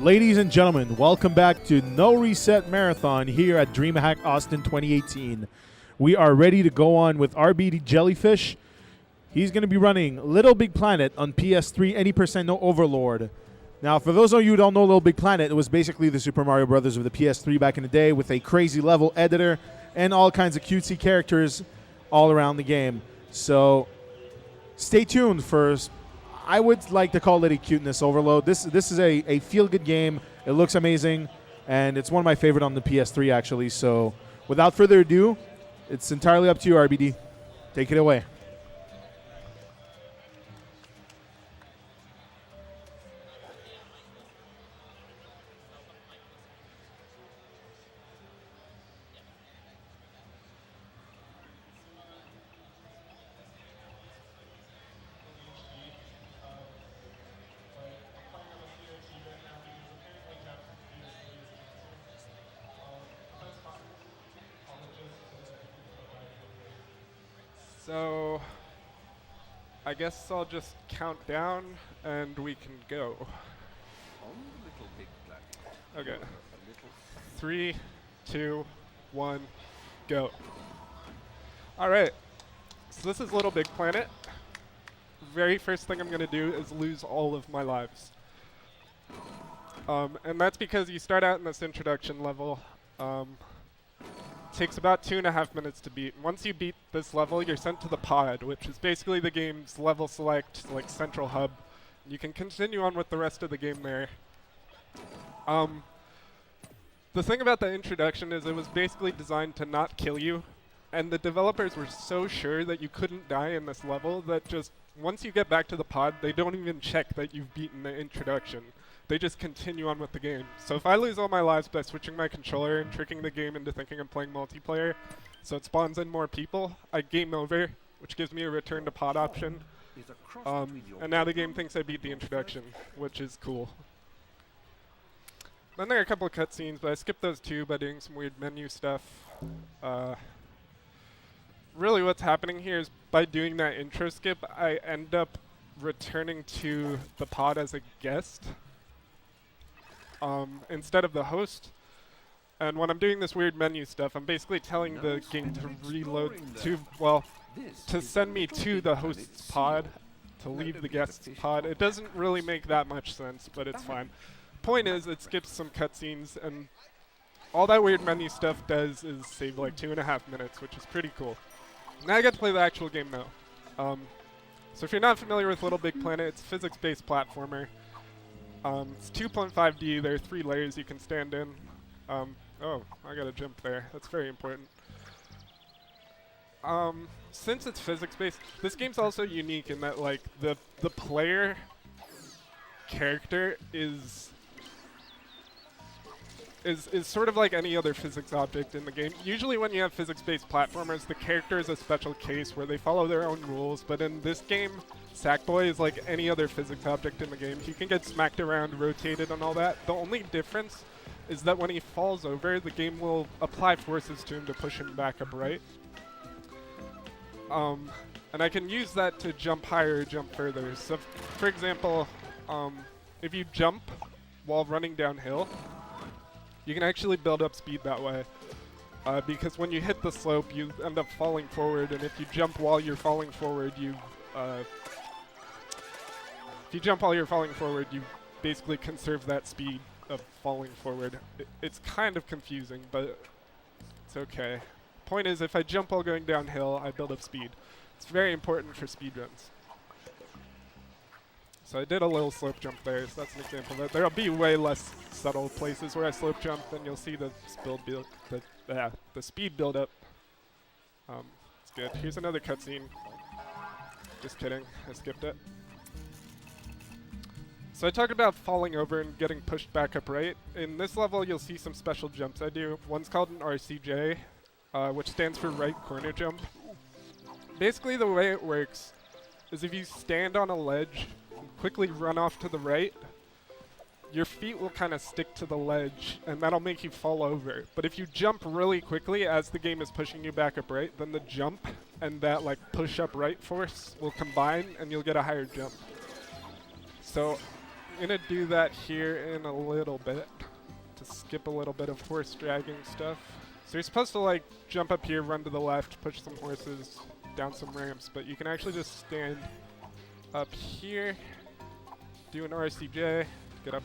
Ladies and gentlemen, welcome back to No Reset Marathon here at DreamHack Austin 2018. We are ready to go on with RBDJellyfish. He's going to be running LittleBigPlanet on PS3, any percent No-Overlord. Now, for those of you who don't know LittleBigPlanet, it was basically the Super Mario Brothers of the PS3 back in the day with a crazy level editor and all kinds of cutesy characters all around the game. So stay tuned for, I would like to call it a cuteness overload. This is a feel-good game. It looks amazing, and it's one of my favorite on the PS3, actually. So without further ado, it's entirely up to you, RBD. Take it away. So, I guess I'll just count down and we can go. Okay. 3, 2, 1, go. Alright. So this is LittleBigPlanet. Very first thing I'm going to do is lose all of my lives. And that's because you start out in this introduction level. Takes about 2.5 minutes to beat. Once you beat this level, you're sent to the pod, which is basically the game's level select, like central hub. You can continue on with the rest of the game there. The thing about the introduction is it was basically designed to not kill you, and the developers were so sure that you couldn't die in this level that just once you get back to the pod, they don't even check that you've beaten the introduction. They just continue on with the game. So if I lose all my lives by switching my controller and tricking the game into thinking I'm playing multiplayer, so it spawns in more people, I game over, which gives me a return to pod option. And now the game thinks I beat the introduction, which is cool. Then there are a couple of cutscenes, but I skipped those too by doing some weird menu stuff. Really what's happening here is by doing that intro skip, I end up returning to the pod as a guest. Instead of the host. And when I'm doing this weird menu stuff, I'm basically telling the game to reload to send me to the host's pod, to leave the guest's pod. It doesn't really make that much sense, but it's fine. Point is, it skips some cutscenes, and all that weird menu stuff does is save like 2.5 minutes, which is pretty cool. Now I get to play the actual game now. So if you're not familiar with LittleBigPlanet, it's a physics-based platformer. It's 2.5D, there are 3 layers you can stand in. Oh, I gotta jump there. That's very important. Since it's physics-based, this game's also unique in that, like, the player character is sort of like any other physics object in the game. Usually when you have physics-based platformers, the character is a special case where they follow their own rules, but in this game, Sackboy is like any other physics object in the game. He can get smacked around, rotated, and all that. The only difference is that when he falls over, the game will apply forces to him to push him back upright. And I can use that to jump higher or jump further. So, for example, if you jump while running downhill, you can actually build up speed that way. Because when you hit the slope, you end up falling forward, and if you jump while you're falling forward, you basically conserve that speed of falling forward. It's kind of confusing, but it's okay. Point is, if I jump while going downhill, I build up speed. It's very important for speedruns. So I did a little slope jump there, so that's an example of that. There'll be way less subtle places where I slope jump, and you'll see the speed build up. It's good. Here's another cutscene. Just kidding, I skipped it. So I talked about falling over and getting pushed back upright. In this level, you'll see some special jumps I do. One's called an RCJ, which stands for right corner jump. Basically, the way it works is if you stand on a ledge and quickly run off to the right, your feet will kind of stick to the ledge, and that'll make you fall over. But if you jump really quickly as the game is pushing you back upright, then the jump and that like push upright force will combine, and you'll get a higher jump. So gonna do that here in a little bit to skip a little bit of horse dragging stuff. So you're supposed to like jump up here, run to the left, push some horses down some ramps, but you can actually just stand up here, do an RCJ, get up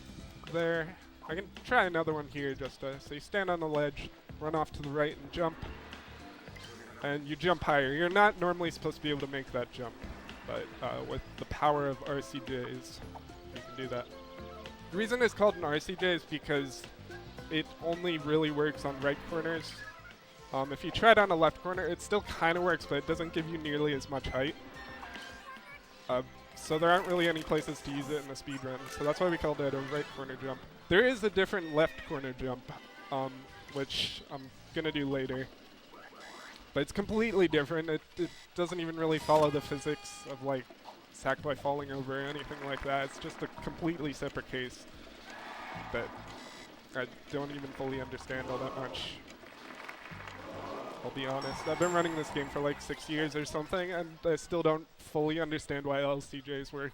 there. I can try another one here just so you stand on the ledge, run off to the right and jump, and you jump higher. You're not normally supposed to be able to make that jump, but with the power of RCJs, you can do that. The reason it's called an RCJ is because it only really works on right corners. If you try it on a left corner, it still kind of works, but it doesn't give you nearly as much height. So there aren't really any places to use it in the speedrun, so that's why we called it a right corner jump. There is a different left corner jump, which I'm gonna do later. But it's completely different. It doesn't even really follow the physics of like sack by falling over or anything like that. It's just a completely separate case that I don't even fully understand all that much. I'll be honest. I've been running this game for like 6 years or something, and I still don't fully understand why LCJs work.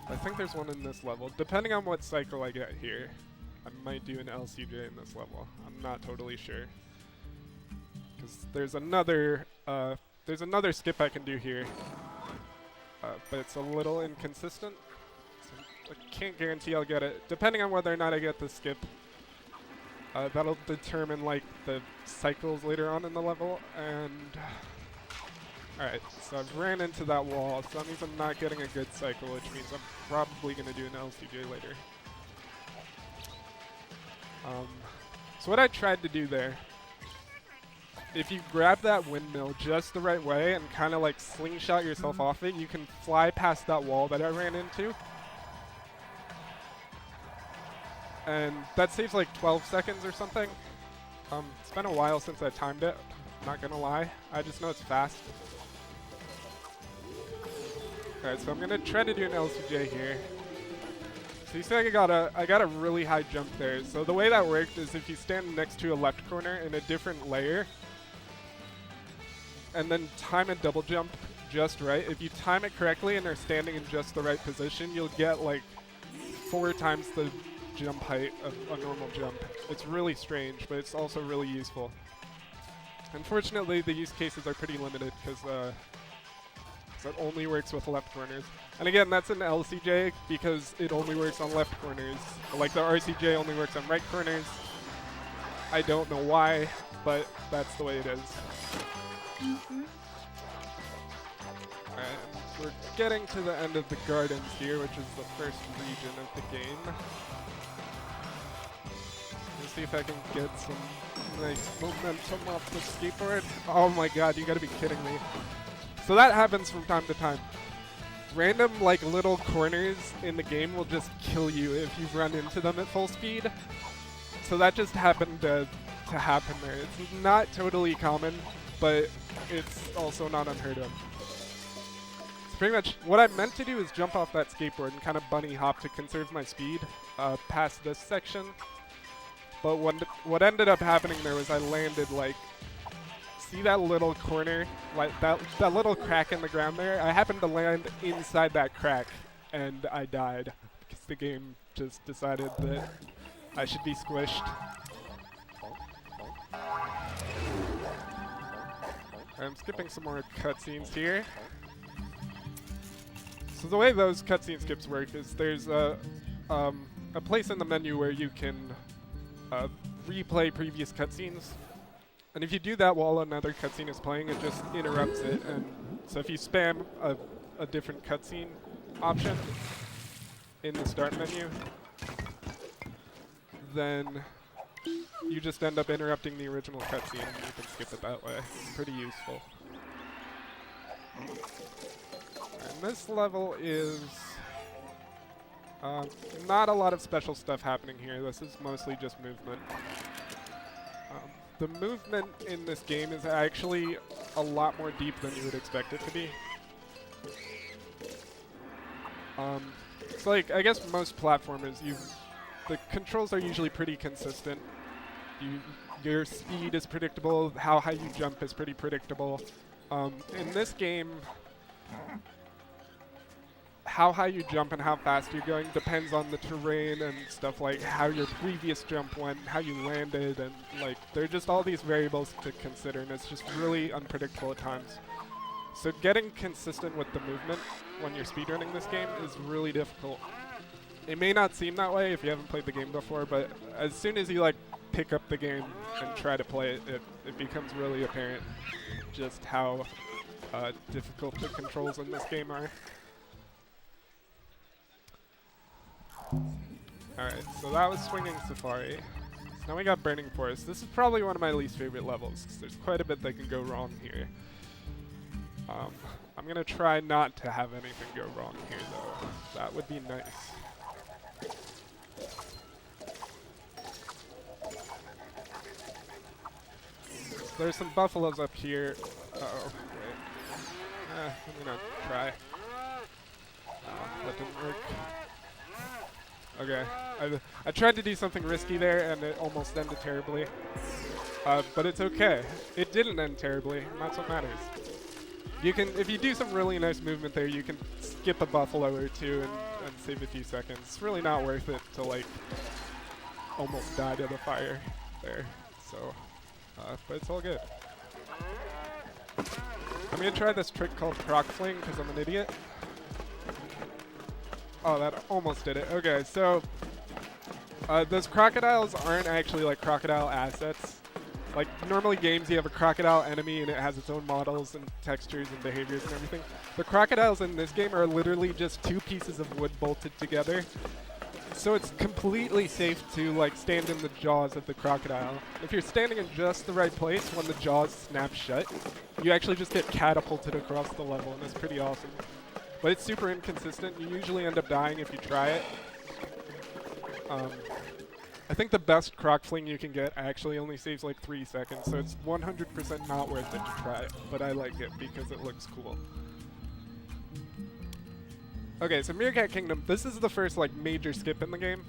I think there's one in this level. Depending on what cycle I get here, I might do an LCJ in this level. I'm not totally sure. Because there's another skip I can do here, but it's a little inconsistent. So I can't guarantee I'll get it. Depending on whether or not I get the skip, that'll determine like the cycles later on in the level. And alright, so I've ran into that wall, so that means I'm not getting a good cycle, which means I'm probably going to do an LCJ later. So what I tried to do there, if you grab that windmill just the right way and kind of like slingshot yourself off it, you can fly past that wall that I ran into. And that saves like 12 seconds or something. It's been a while since I timed it, not gonna lie. I just know it's fast. Alright, so I'm gonna try to do an LCJ here. So you see I got a really high jump there. So the way that worked is if you stand next to a left corner in a different layer, and then time a double jump just right. If you time it correctly and are standing in just the right position, you'll get like 4 times the jump height of a normal jump. It's really strange, but it's also really useful. Unfortunately, the use cases are pretty limited because it only works with left corners. And again, that's an LCJ because it only works on left corners. Like the RCJ only works on right corners. I don't know why, but that's the way it is. And we're getting to the end of the gardens here, which is the first region of the game. Let's see if I can get some nice momentum off the skateboard. Oh my god, you gotta be kidding me. So that happens from time to time. Random like little corners in the game will just kill you if you run into them at full speed. So that just happened to happen there. It's not totally common, but it's also not unheard of. So pretty much what I meant to do is jump off that skateboard and kind of bunny hop to conserve my speed past this section. But what ended up happening there was I landed like, see that little corner, like that little crack in the ground there? I happened to land inside that crack and I died because the game just decided that I should be squished. I'm skipping some more cutscenes here. So the way those cutscene skips work is there's a place in the menu where you can replay previous cutscenes. And if you do that while another cutscene is playing, it just interrupts it. And so if you spam a different cutscene option in the start menu, then you just end up interrupting the original cutscene and you can skip it that way. It's pretty useful. And this level is not a lot of special stuff happening here. This is mostly just movement. The movement in this game is actually a lot more deep than you would expect it to be. It's like, I guess most platformers, the controls are usually pretty consistent. Your speed is predictable, how high you jump is pretty predictable. In this game, how high you jump and how fast you're going depends on the terrain and stuff like how your previous jump went, how you landed, and like there are just all these variables to consider, and it's just really unpredictable at times. So getting consistent with the movement when you're speedrunning this game is really difficult. It may not seem that way if you haven't played the game before, but as soon as you like pick up the game and try to play it, it becomes really apparent just how difficult the controls in this game are. Alright, so that was Swinging Safari. So now we got Burning Forest. This is probably one of my least favorite levels, because there's quite a bit that can go wrong here. I'm going to try not to have anything go wrong here, though. That would be nice. There's some buffaloes up here. Uh-oh, wait. I'm going to try. That didn't work. Okay, I tried to do something risky there, and it almost ended terribly. But it's okay. It didn't end terribly, and that's what matters. You can, if you do some really nice movement there, you can skip a buffalo or two and save a few seconds. It's really not worth it to like almost die to the fire there. So, but it's all good. I'm gonna try this trick called Croc Fling because I'm an idiot. Oh, that almost did it. Okay, so those crocodiles aren't actually like crocodile assets. Like normally games you have a crocodile enemy and it has its own models and textures and behaviors and everything. The crocodiles in this game are literally just two pieces of wood bolted together. So it's completely safe to like stand in the jaws of the crocodile. If you're standing in just the right place when the jaws snap shut, you actually just get catapulted across the level, and it's pretty awesome. But it's super inconsistent. You usually end up dying if you try it. I think the best croc fling you can get actually only saves like 3 seconds, so it's 100% not worth it to try it, but I like it because it looks cool. Okay, so Meerkat Kingdom, this is the first like major skip in the game.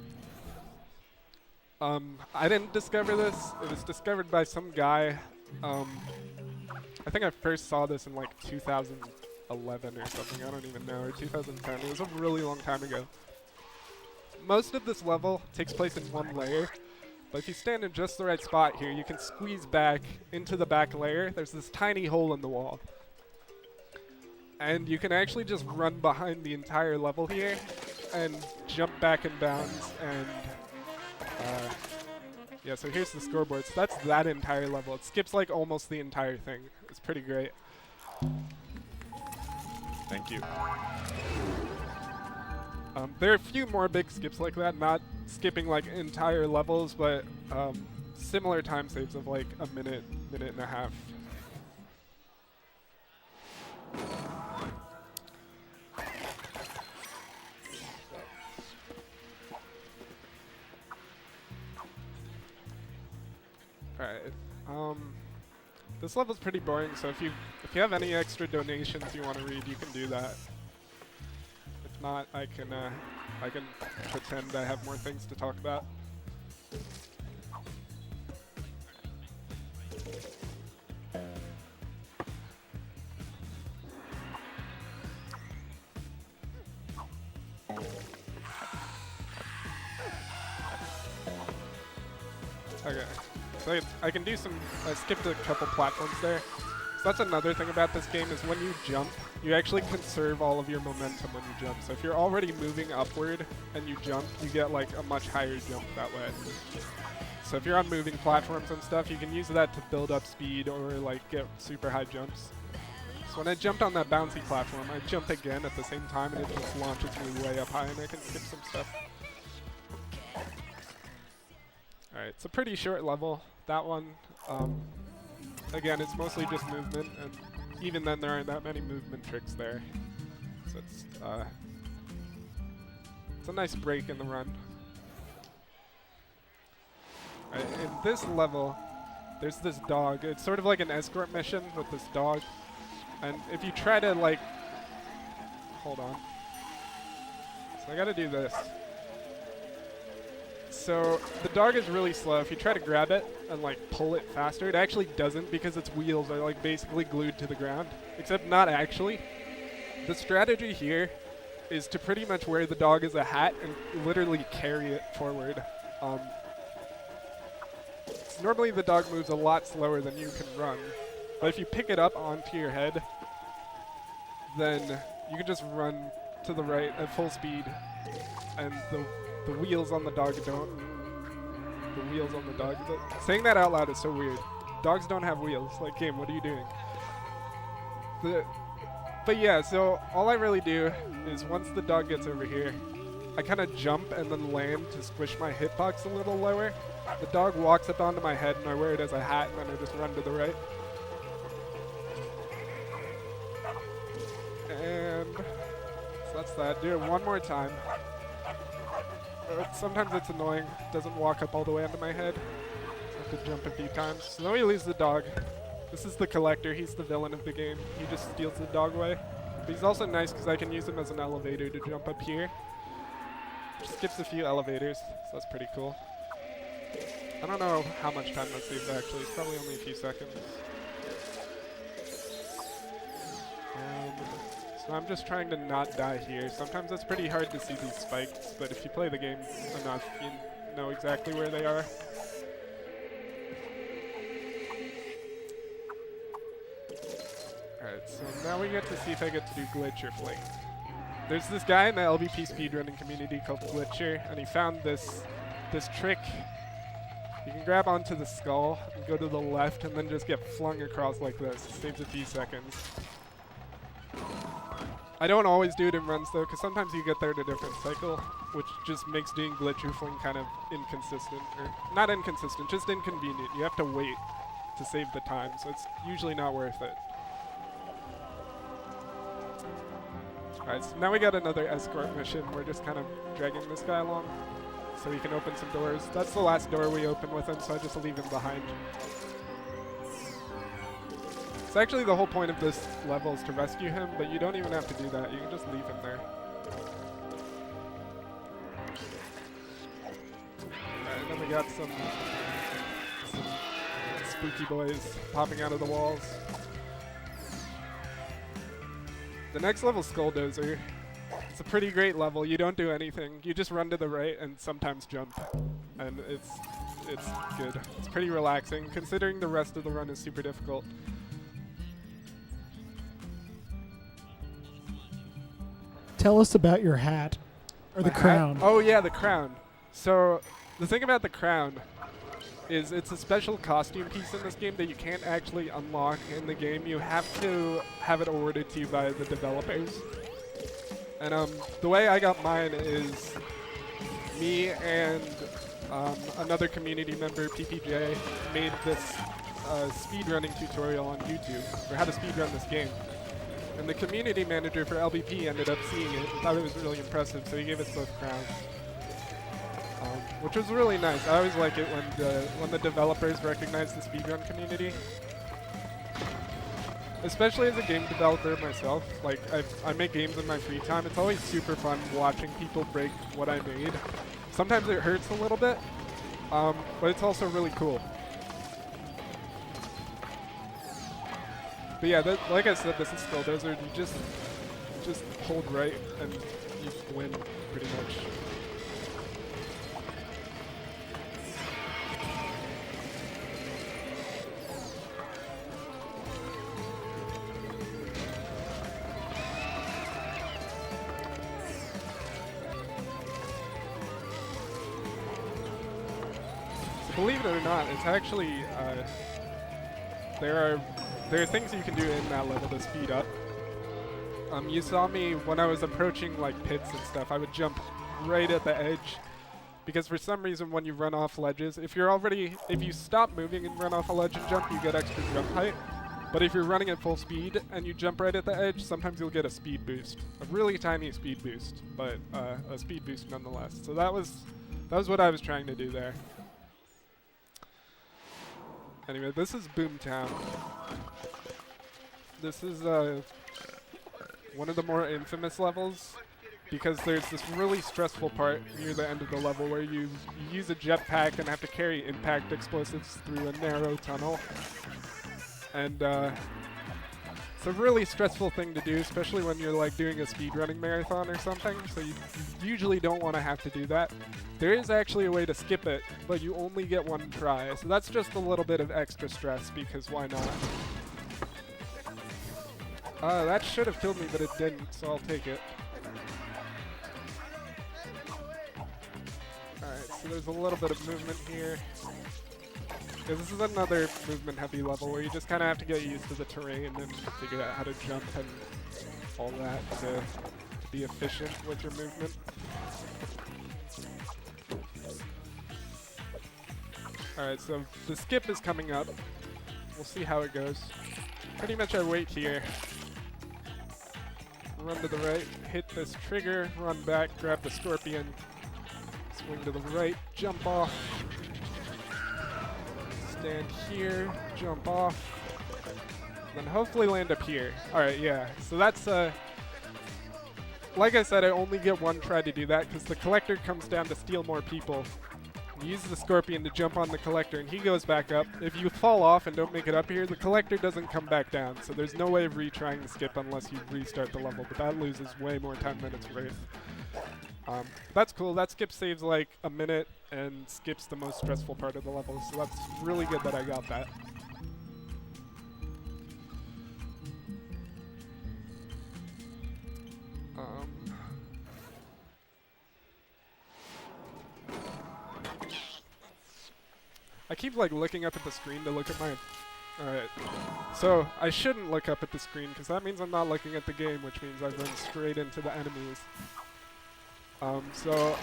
I didn't discover this. It was discovered by some guy. I think I first saw this in like 2011 or something, I don't even know, or 2010. It was a really long time ago. Most of this level takes place in one layer, but if you stand in just the right spot here, you can squeeze back into the back layer. There's this tiny hole in the wall. And you can actually just run behind the entire level here and jump back in bounds. And yeah, so here's the scoreboard. So that's that entire level. It skips like almost the entire thing. It's pretty great. Thank you. There are a few more big skips like that, not skipping like entire levels, but similar time saves of like a minute, minute and a half. Alright, this level's pretty boring, so if you have any extra donations you want to read, you can do that. If not, I can pretend I have more things to talk about. Okay, so I can do some, I skipped a couple platforms there. So that's another thing about this game is when you jump, you actually conserve all of your momentum when you jump. So if you're already moving upward and you jump, you get like a much higher jump that way. So if you're on moving platforms and stuff, you can use that to build up speed or like get super high jumps. So when I jumped on that bouncy platform, I jumped again at the same time and it just launches me way up high and I can skip some stuff. Alright, it's a pretty short level. That one, again, it's mostly just movement, and even then there aren't that many movement tricks there. So it's a nice break in the run. Right, in this level, there's this dog. It's sort of like an escort mission with this dog. And if you try to like, hold on. So I gotta do this. So the dog is really slow. If you try to grab it and like pull it faster, it actually doesn't because its wheels are like basically glued to the ground, except not actually. The strategy here is to pretty much wear the dog as a hat and literally carry it forward. Normally the dog moves a lot slower than you can run, but if you pick it up onto your head, then you can just run to the right at full speed, and the wheels on the dog don't. The wheels on the dog. Saying that out loud is so weird. Dogs don't have wheels. Like, game, what are you doing? But yeah, so all I really do is once the dog gets over here, I kind of jump and then land to squish my hitbox a little lower. The dog walks up onto my head and I wear it as a hat, and then I just run to the right. And so that's that. Do it one more time. Sometimes it's annoying. It doesn't walk up all the way onto my head. I have to jump a few times. So then we lose the dog. This is the collector. He's the villain of the game. He just steals the dog away. But he's also nice because I can use him as an elevator to jump up here. Skips a few elevators, so that's pretty cool. I don't know how much time that saves actually. It's probably only a few seconds. So I'm just trying to not die here. Sometimes it's pretty hard to see these spikes, but if you play the game enough, you know exactly where they are. Alright, so now we get to see if I get to do Glitch or Fling. There's this guy in the LVP speedrunning community called Glitcher, and he found this trick. You can grab onto the skull and go to the left and then just get flung across like this. It saves a few seconds. I don't always do it in runs though, because sometimes you get there at a different cycle, which just makes doing Glitch or Fling kind of inconsistent. Or not inconsistent, just inconvenient. You have to wait to save the time, so it's usually not worth it. Alright, so now we got another escort mission. We're just kind of dragging this guy along so he can open some doors. That's the last door we open with him, so I just leave him behind. It's actually the whole point of this level is to rescue him, but you don't even have to do that. You can just leave him there. Alright, and then we got some spooky boys popping out of the walls. The next level's Skulldozer. It's a pretty great level. You don't do anything. You just run to the right and sometimes jump. And it's good. It's pretty relaxing, considering the rest of the run is super difficult. Tell us about your hat. Or the crown. Oh yeah, the crown. So the thing about the crown is it's a special costume piece in this game that you can't actually unlock in the game. You have to have it awarded to you by the developers. And the way I got mine is me and another community member, PPJ, made this speedrunning tutorial on YouTube for how to speedrun this game. And the community manager for LBP ended up seeing it and thought it was really impressive, so he gave us both crowns. Which was really nice. I always like it when the developers recognize the speedrun community. Especially as a game developer myself, like I make games in my free time. It's always super fun watching people break what I made. Sometimes it hurts a little bit, but it's also really cool. But yeah, like I said, this is Skulldozer. You just hold right and you win pretty much. Believe it or not, it's actually there are things you can do in that level to speed up. You saw me when I was approaching like pits and stuff. I would jump right at the edge because for some reason when you run off ledges, if you stop moving and run off a ledge and jump, you get extra jump height. But if you're running at full speed and you jump right at the edge, sometimes you'll get a speed boost, a really tiny speed boost, but a speed boost nonetheless. So that was what I was trying to do there. Anyway, this is Boomtown. This is one of the more infamous levels because there's this really stressful part near the end of the level where you use a jetpack and have to carry impact explosives through a narrow tunnel. And It's a really stressful thing to do, especially when you're like doing a speedrunning marathon or something, so you usually don't want to have to do that. There is actually a way to skip it, but you only get one try, so that's just a little bit of extra stress, because why not? That should have killed me, but it didn't, so I'll take it. Alright, so there's a little bit of movement here. Yeah, this is another movement-heavy level where you just kind of have to get used to the terrain and figure out how to jump and all that to be efficient with your movement. Alright, so the skip is coming up. We'll see how it goes. Pretty much I wait here. Run to the right, hit this trigger, run back, grab the scorpion, swing to the right, jump off. Stand here, jump off, then hopefully land up here. Alright, yeah, so that's, like I said, I only get one try to do that because the collector comes down to steal more people. You use the scorpion to jump on the collector and he goes back up. If you fall off and don't make it up here, the collector doesn't come back down, so there's no way of retrying the skip unless you restart the level, but that loses way more time than it's worth. That's cool. That skip saves like a minute and skips the most stressful part of the level, so that's really good that I got that. I keep like looking up at the screen to look at my... Alright, so I shouldn't look up at the screen because that means I'm not looking at the game, which means I've run straight into the enemies. So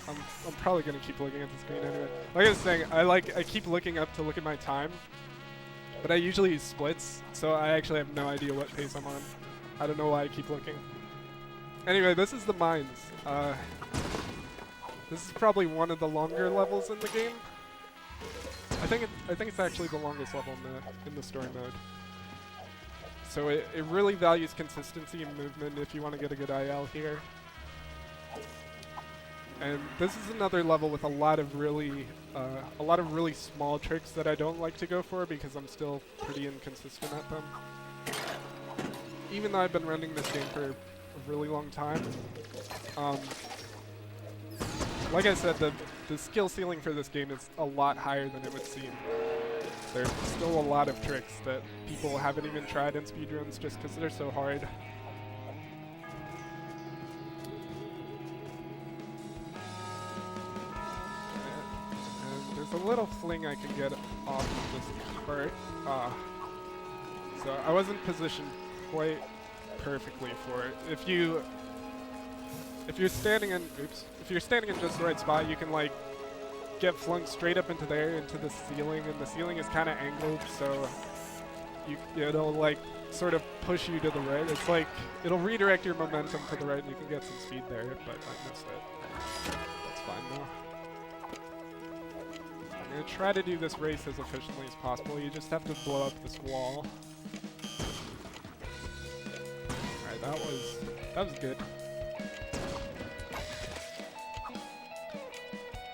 I'm probably gonna keep looking at the screen anyway. Like I was saying, I keep looking up to look at my time, but I usually use splits, so I actually have no idea what pace I'm on. I don't know why I keep looking. Anyway, this is the mines. This is probably one of the longer levels in the game. I think it's actually the longest level in the story mode. So it really values consistency and movement if you want to get a good IL here. And this is another level with a lot of really small tricks that I don't like to go for because I'm still pretty inconsistent at them. Even though I've been running this game for a really long time, like I said, the skill ceiling for this game is a lot higher than it would seem. There's still a lot of tricks that people haven't even tried in speedruns just because they're so hard. And there's a little fling I can get off of this part. So I wasn't positioned quite perfectly for it. If you're standing in just the right spot, you can like get flung straight up into there, into the ceiling, and the ceiling is kind of angled, so it'll like sort of push you to the right. It's like it'll redirect your momentum to the right, and you can get some speed there. But I missed it. That's fine though. I'm gonna try to do this race as efficiently as possible. You just have to blow up this wall. All right, that was good.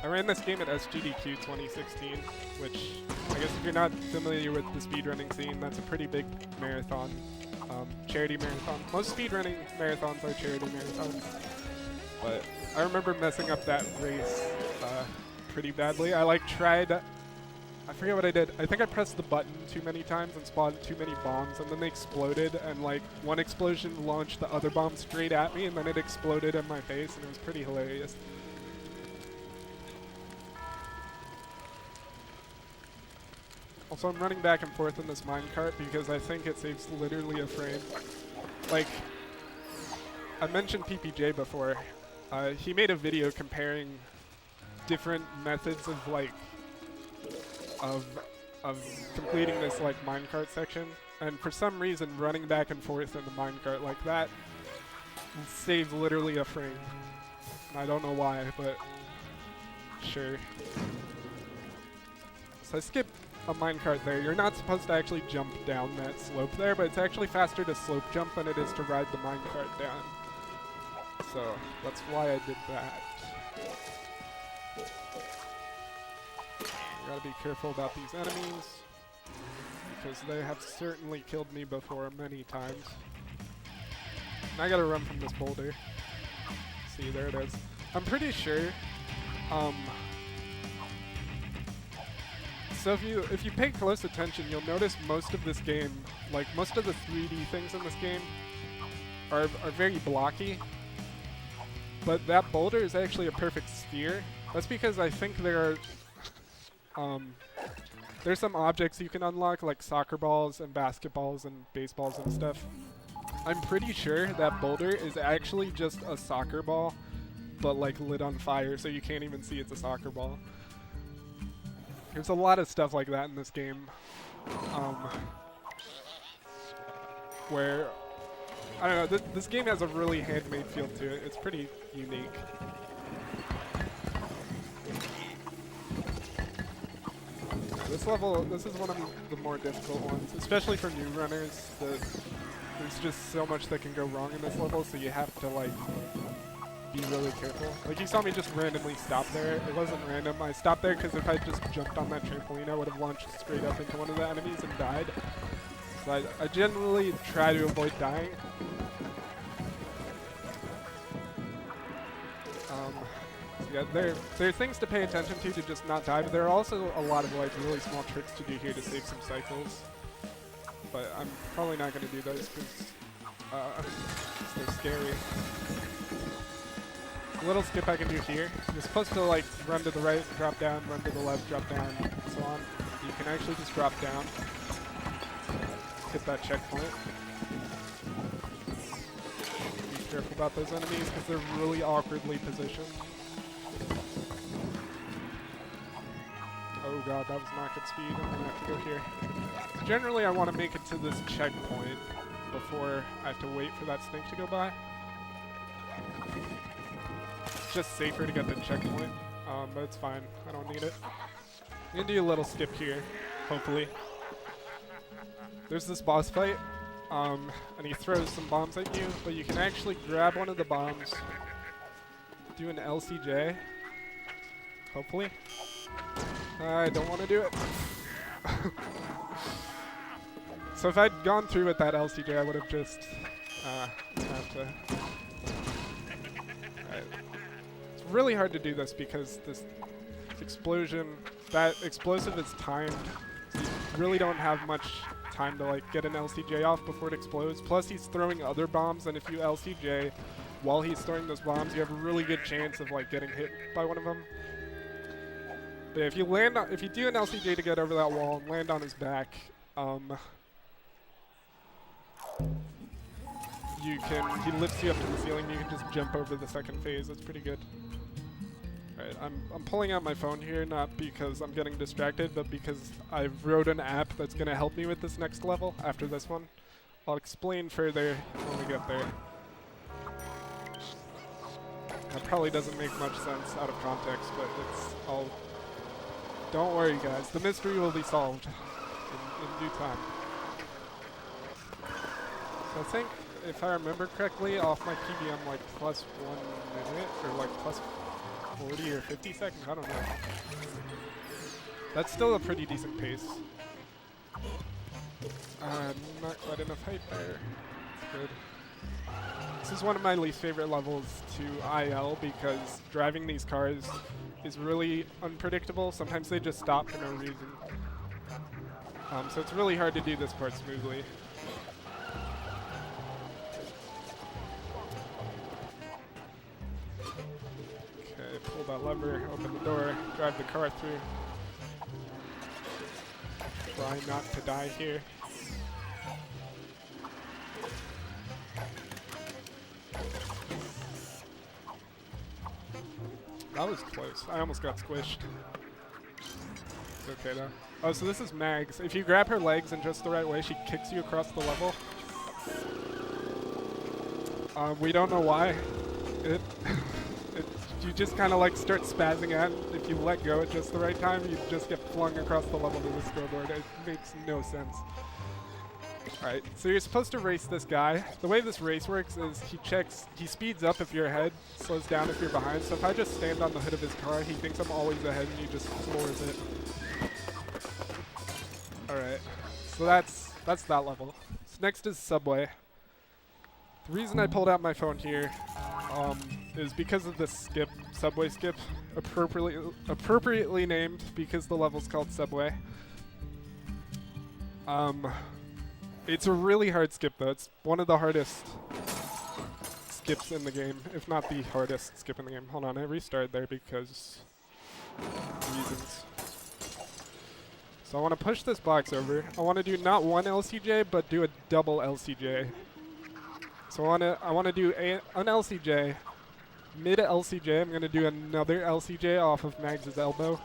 I ran this game at SGDQ 2016, which I guess if you're not familiar with the speedrunning scene, that's a pretty big marathon, charity marathon. Most speedrunning marathons are charity marathons, but I remember messing up that race pretty badly. I forget what I did. I think I pressed the button too many times and spawned too many bombs, and then they exploded, and like one explosion launched the other bomb straight at me, and then it exploded in my face, and it was pretty hilarious. Also, I'm running back and forth in this minecart because I think it saves literally a frame. Like, I mentioned PPJ before. He made a video comparing different methods of like, of completing this like minecart section, and for some reason, running back and forth in the minecart like that saves literally a frame. I don't know why, but sure. So I skipped a minecart there. You're not supposed to actually jump down that slope there, but it's actually faster to slope jump than it is to ride the minecart down. So that's why I did that. You gotta be careful about these enemies. because they have certainly killed me before many times. And I gotta run from this boulder. See, there it is. I'm pretty sure. So if you pay close attention, you'll notice most of this game, like most of the 3D things in this game, are very blocky. But that boulder is actually a perfect sphere. That's because I think there's some objects you can unlock, like soccer balls and basketballs and baseballs and stuff. I'm pretty sure that boulder is actually just a soccer ball, but like lit on fire, so you can't even see it's a soccer ball. There's a lot of stuff like that in this game, where, I don't know, this game has a really handmade feel to it. It's pretty unique. This level, this is one of the more difficult ones, especially for new runners. There's just so much that can go wrong in this level, so you have to like be really careful. Like you saw me just randomly stop there. It wasn't random. I stopped there because if I just jumped on that trampoline, I would have launched straight up into one of the enemies and died. So I generally try to avoid dying. Yeah, there are things to pay attention to just not die, but there are also a lot of like really small tricks to do here to save some cycles. But I'm probably not going to do those because they're scary. A little skip I can do here. You're supposed to like run to the right, drop down, run to the left, drop down, and so on. You can actually just drop down, hit that checkpoint. Be careful about those enemies because they're really awkwardly positioned. Oh god, that was not good speed. I'm gonna have to go here. Generally, I want to make it to this checkpoint before I have to wait for that snake to go by. It's just safer to get the checkpoint, but it's fine. I don't need it. I'm gonna do a little skip here, hopefully. There's this boss fight, and he throws some bombs at you, but you can actually grab one of the bombs, do an LCJ, hopefully. I don't want to do it. So if I'd gone through with that LCJ, I would have just have to. Right. It's really hard to do this because this explosion, that explosive is timed. So you really don't have much time to like get an LCJ off before it explodes. Plus he's throwing other bombs, and if you LCJ while he's throwing those bombs, you have a really good chance of like getting hit by one of them. But if you land on, if you do an LCJ to get over that wall and land on his back, he lifts you up to the ceiling. You can just jump over the second phase. That's pretty good. Alright, I'm pulling out my phone here, not because I'm getting distracted, but because I wrote an app that's gonna help me with this next level after this one. I'll explain further when we get there. That probably doesn't make much sense out of context, but it's all. Don't worry, guys. The mystery will be solved in due time. So I think, if I remember correctly, off my PB I'm like +1 minute, or like plus 40 or 50 seconds, I don't know. That's still a pretty decent pace. Not quite enough height there. That's good. This is one of my least favorite levels to IL because driving these cars is really unpredictable. Sometimes they just stop for no reason. So it's really hard to do this part smoothly. Okay, pull that lever, open the door, drive the car through. Try not to die here. That was close. I almost got squished. It's okay though. Oh, so this is Mags. If you grab her legs in just the right way, she kicks you across the level. We don't know why. You just kind of like start spazzing out. If you let go at just the right time, you just get flung across the level to the scoreboard. It makes no sense. Alright, so you're supposed to race this guy. The way this race works is he speeds up if you're ahead, slows down if you're behind. So if I just stand on the hood of his car, he thinks I'm always ahead and he just floors it. Alright, So that's that level. So next is Subway. The reason I pulled out my phone here is because of this skip, Subway skip, appropriately named because the level's called Subway. It's a really hard skip though. It's one of the hardest skips in the game, if not the hardest skip in the game. Hold on, I restarted there because reasons. So I want to push this box over. I want to do not one LCJ, but do a double LCJ. So I want to do an LCJ, mid LCJ. I'm going to do another LCJ off of Mags' elbow.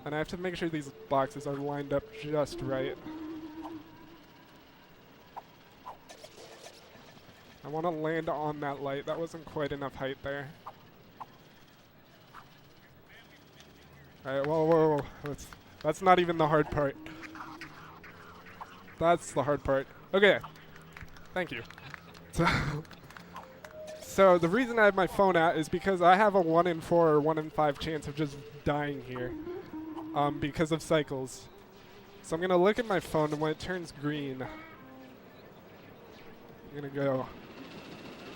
And I have to make sure these boxes are lined up just right. I want to land on that light. That wasn't quite enough height there. Alright, whoa. That's not even the hard part. That's the hard part. Okay. Thank you. So the reason I have my phone out is because I have a 1 in 4 or 1 in 5 chance of just dying here. Because of cycles. So I'm going to look at my phone, and when it turns green, I'm going to go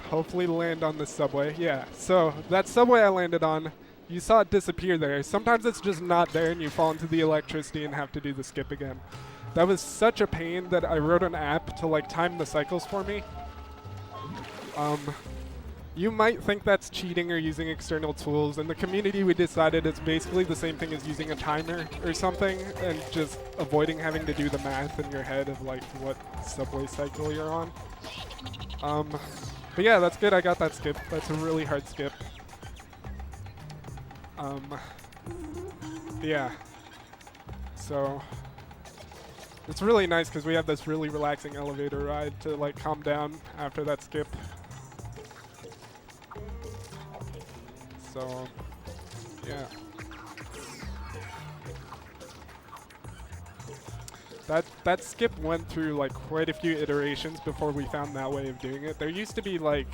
hopefully land on the subway. Yeah, so that subway I landed on, you saw it disappear there. Sometimes it's just not there and you fall into the electricity and have to do the skip again. That was such a pain that I wrote an app to like time the cycles for me. You might think that's cheating or using external tools. In the community, we decided it's basically the same thing as using a timer or something and just avoiding having to do the math in your head of like what subway cycle you're on. But yeah, that's good. I got that skip. That's a really hard skip. Yeah. So it's really nice because we have this really relaxing elevator ride to like calm down after that skip. So, yeah. That skip went through like quite a few iterations before we found that way of doing it. There used to be like,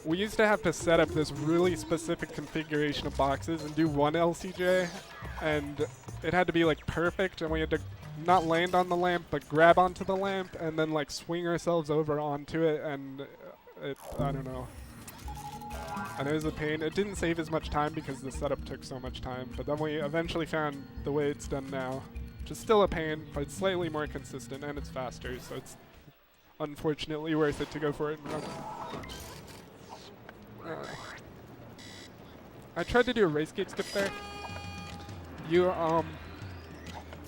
we used to have to set up this really specific configuration of boxes and do one LCJ, and it had to be like perfect, and we had to not land on the lamp but grab onto the lamp and then like swing ourselves over onto it, and I don't know. And it was a pain. It didn't save as much time because the setup took so much time, but then we eventually found the way it's done now, which is still a pain, but it's slightly more consistent and it's faster, so it's unfortunately worth it to go for it and run. I tried to do a race gate skip there. You,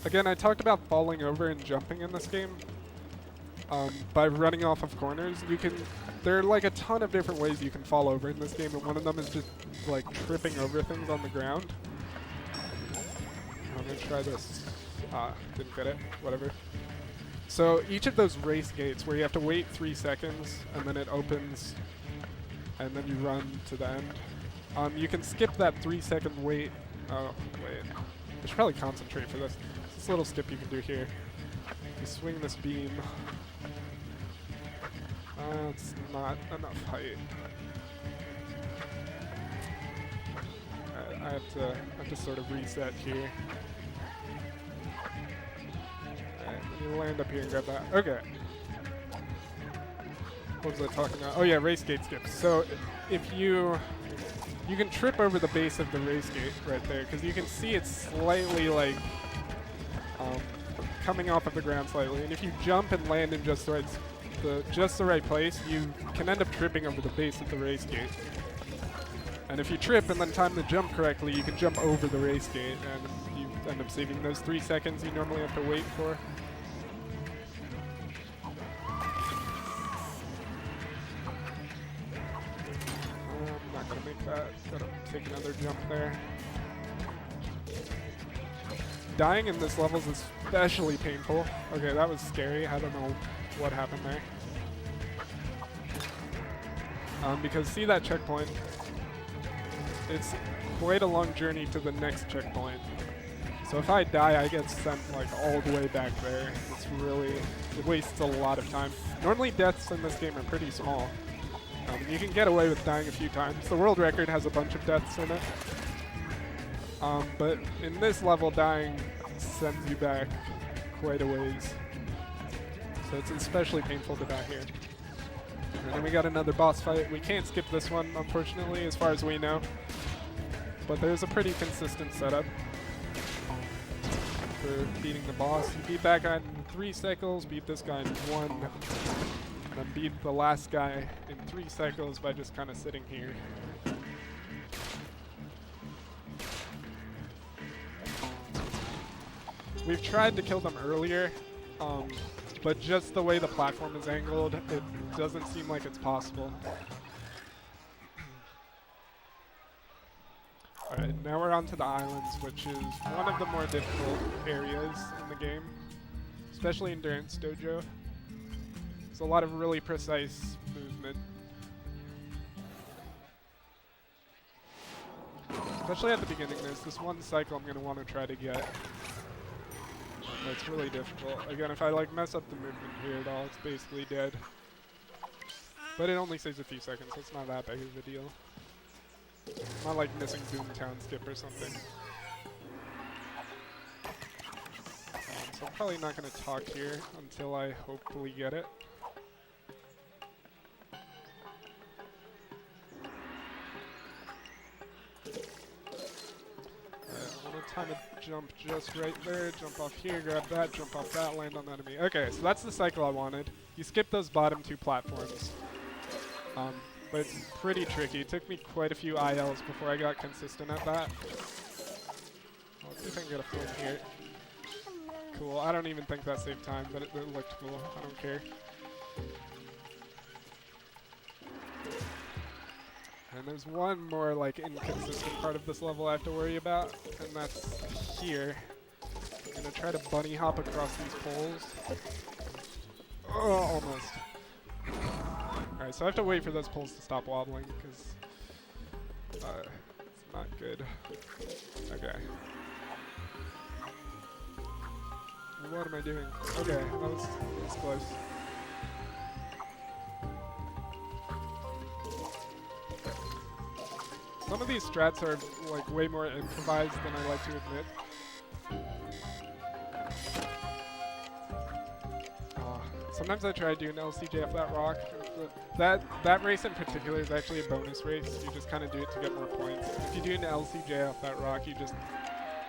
again, I talked about falling over and jumping in this game. By running off of corners, there are like a ton of different ways you can fall over in this game, and one of them is just like tripping over things on the ground. I'm gonna try this. Didn't get it, whatever. So each of those race gates where you have to wait 3 seconds and then it opens and then you run to the end. You can skip that 3-second wait. Oh, wait. I should probably concentrate for this. This little skip you can do here. You swing this beam. It's not enough height. I have to sort of reset here. Alright, you land up here and grab that. Okay. What was I talking about? Oh yeah, race gate skips. So if you can trip over the base of the race gate right there, because you can see it's slightly like coming off of the ground slightly, and if you jump and land in just the right place, you can end up tripping over the base of the race gate. And if you trip and then time the jump correctly, you can jump over the race gate, and you end up saving those 3 seconds you normally have to wait for. I'm not gonna make that. Gotta take another jump there. Dying in this level is especially painful. Okay, that was scary. I don't know what happened there. Because see that checkpoint? It's quite a long journey to the next checkpoint. So if I die, I get sent like all the way back there. It wastes a lot of time. Normally deaths in this game are pretty small. You can get away with dying a few times. The world record has a bunch of deaths in it. But in this level, dying sends you back quite a ways. So it's especially painful to die here. And then we got another boss fight. We can't skip this one, unfortunately, as far as we know. But there's a pretty consistent setup for beating the boss. You beat that guy in 3 cycles, beat this guy in 1, and then beat the last guy in 3 cycles by just kind of sitting here. We've tried to kill them earlier, but just the way the platform is angled, it doesn't seem like it's possible. Alright, now we're on to the islands, which is one of the more difficult areas in the game, especially Endurance Dojo. There's a lot of really precise movement. Especially at the beginning, there's this one cycle I'm going to want to try to get. It's really difficult. Again, if I like mess up the movement here at all, it's basically dead. But it only saves a few seconds, so it's not that big of a deal. Not like missing Boomtown Skip or something. So I'm probably not going to talk here until I hopefully get it. Time to jump just right there, jump off here, grab that, jump off that, land on the enemy. Okay, so that's the cycle I wanted. You skip those bottom 2 platforms. But it's pretty tricky. It took me quite a few ILs before I got consistent at that. Let's see if I can get a flame here. Cool, I don't even think that saved time, but it looked cool. I don't care. And there's one more like inconsistent part of this level I have to worry about, and that's here. I'm gonna try to bunny hop across these poles. Oh, almost. Alright, so I have to wait for those poles to stop wobbling, because it's not good. Okay. What am I doing? Okay, that was close. Some of these strats are like way more improvised than I like to admit. Sometimes I try to do an LCJ off that rock. That race in particular is actually a bonus race. You just kind of do it to get more points. If you do an LCJ off that rock, you just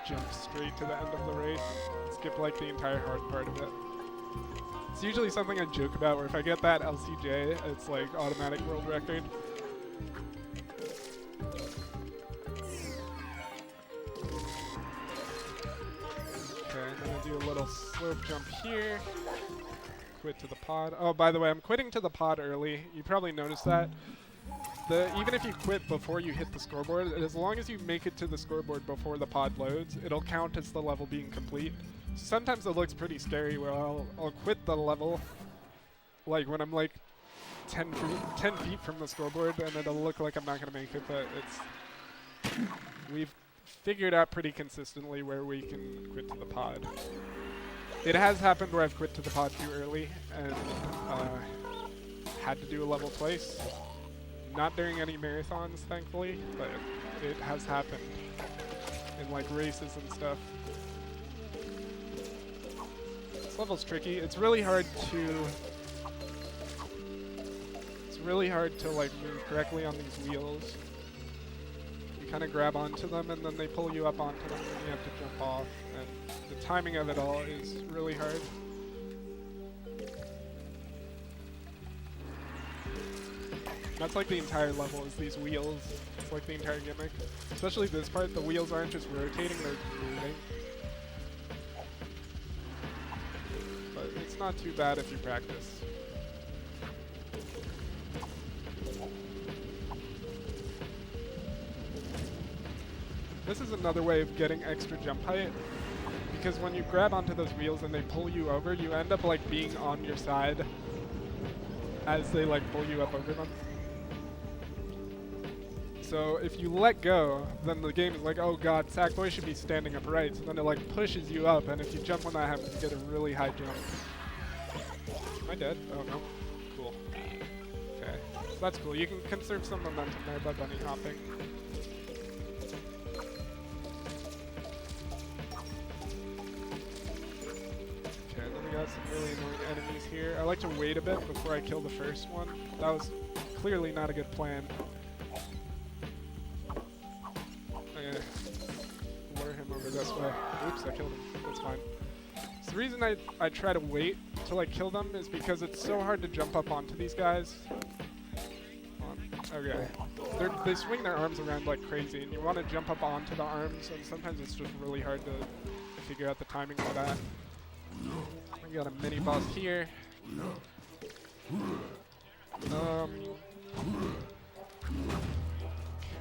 jump straight to the end of the race. Skip like the entire hard part of it. It's usually something I joke about where if I get that LCJ, it's like automatic world record. Do a little slope jump here. Quit to the pod. Oh, by the way, I'm quitting to the pod early. You probably noticed that. Even if you quit before you hit the scoreboard, as long as you make it to the scoreboard before the pod loads, it'll count as the level being complete. Sometimes it looks pretty scary where I'll quit the level, like when I'm like 10 feet from the scoreboard, and it'll look like I'm not going to make it, but we've figured out pretty consistently where we can quit to the pod. It has happened where I've quit to the pod too early and had to do a level twice. Not during any marathons, thankfully, but it has happened in like races and stuff. This level's tricky. It's really hard to like move correctly on these wheels. Kind of grab onto them and then they pull you up onto them and you have to jump off, and the timing of it all is really hard. That's like the entire level, is these wheels. It's like the entire gimmick. Especially this part, the wheels aren't just rotating, they're moving. But it's not too bad if you practice. This is another way of getting extra jump height, because when you grab onto those wheels and they pull you over, you end up like being on your side as they like pull you up over them. So if you let go, then the game is like, oh god, Sackboy should be standing upright, so then it like pushes you up, and if you jump when that happens, you get a really high jump. Am I dead? Oh no. Cool. Okay. So that's cool. You can conserve some momentum there by bunny hopping. some really annoying enemies here. I like to wait a bit before I kill the first one. That was clearly not a good plan. Okay. Lure him over this way. Oops, I killed him. That's fine. So the reason I try to wait till I kill them is because it's so hard to jump up onto these guys. Okay. They swing their arms around like crazy, and you want to jump up onto the arms, and sometimes it's just really hard to figure out the timing for that. We got a mini boss here.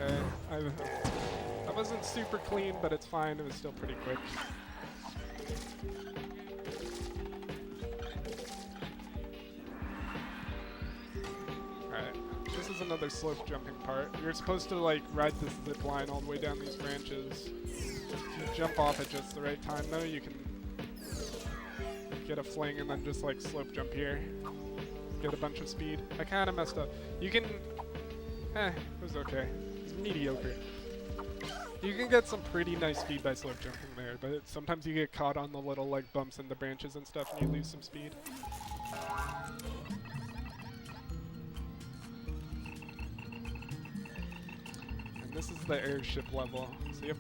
Okay. That wasn't super clean, but it's fine. It was still pretty quick. This is another slope jumping part. You're supposed to like ride this zip line all the way down these branches. If you jump off at just the right time though, you can get a fling and then just like slope jump here. Get a bunch of speed. I kinda messed up. You can it was okay. It's mediocre. You can get some pretty nice speed by slope jumping there, but sometimes you get caught on the little like bumps in the branches and stuff and you lose some speed. This is the airship level, so you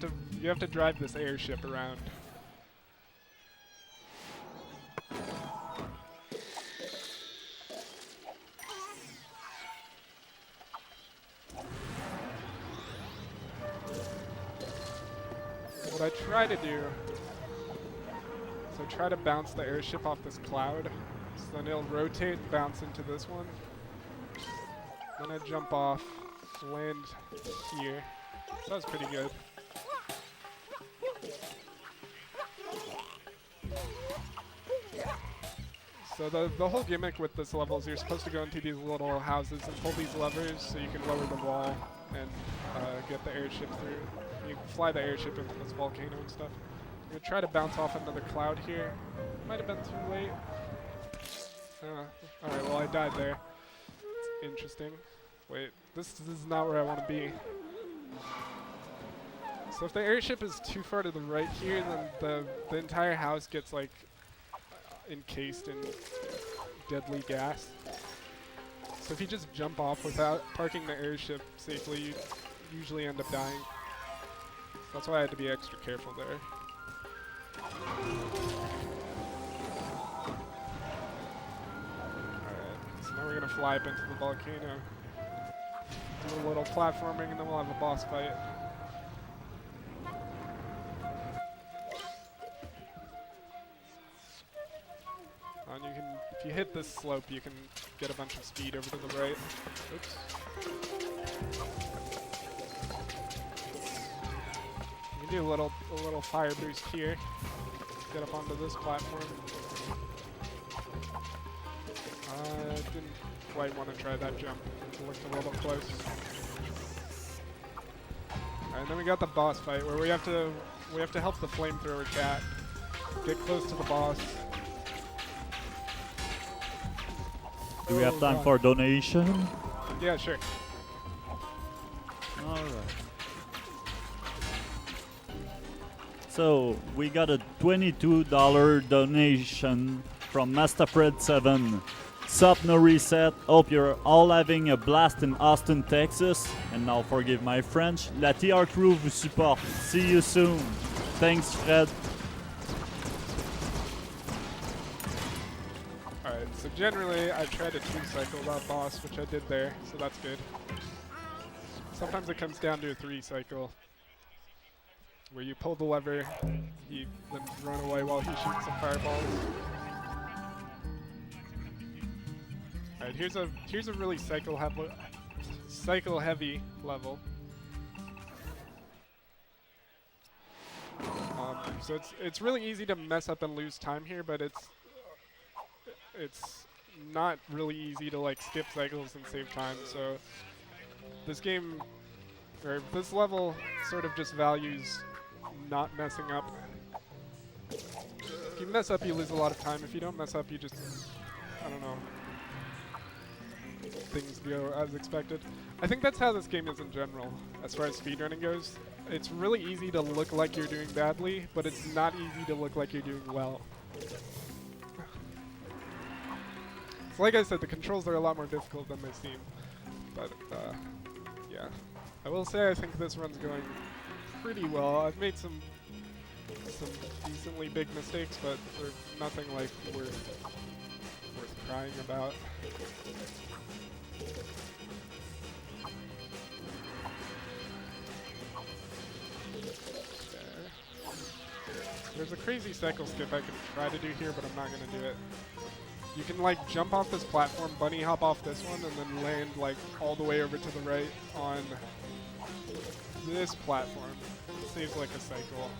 have to drive this airship around. What I try to do is I try to bounce the airship off this cloud, so then it'll rotate, bounce into this one. Then I jump off. Land here. So that was pretty good. So the whole gimmick with this level is you're supposed to go into these little houses and pull these levers so you can lower the wall and get the airship through. You can fly the airship into this volcano and stuff. I'm going to try to bounce off another cloud here. Might have been too late. Alright, well I died there. It's interesting. Wait, this is not where I want to be. So if the airship is too far to the right here, then the entire house gets like encased in deadly gas. So if you just jump off without parking the airship safely, you usually end up dying. That's why I had to be extra careful there. Alright, so now we're gonna fly up into the volcano. Do a little platforming and then we'll have a boss fight. And you can, if you hit this slope, you can get a bunch of speed over to the right. Oops. You can do a little fire boost here. Get up onto this platform. I didn't quite want to try that jump. It looked a little close. Alright, and then we got the boss fight where we have to help the flamethrower cat get close to the boss. Do we have time for donation? Yeah, sure. Alright. So, we got a $22 donation from MasterFred7. Sup, NoReset. Hope you're all having a blast in Austin, Texas. And now forgive my French. La TR crew vous supporte. See you soon. Thanks, Fred. Alright, so generally I try to 2-cycle that boss, which I did there, so that's good. Sometimes it comes down to a 3-cycle, where you pull the lever, you then run away while he shoots some fireballs. Alright, here's a really cycle heavy level. So it's really easy to mess up and lose time here, but it's not really easy to like skip cycles and save time. So this game, or this level, sort of just values not messing up. If you mess up, you lose a lot of time. If you don't mess up, you just, I don't know, things go as expected. I think that's how this game is in general, as far as speedrunning goes. It's really easy to look like you're doing badly, but it's not easy to look like you're doing well. So like I said, the controls are a lot more difficult than they seem. But, yeah. I will say I think this run's going pretty well. I've made some decently big mistakes, but they're nothing like worth crying about. There's a crazy cycle skip I can try to do here, but I'm not going to do it. You can like jump off this platform, bunny hop off this one, and then land like all the way over to the right on this platform. It saves like a cycle.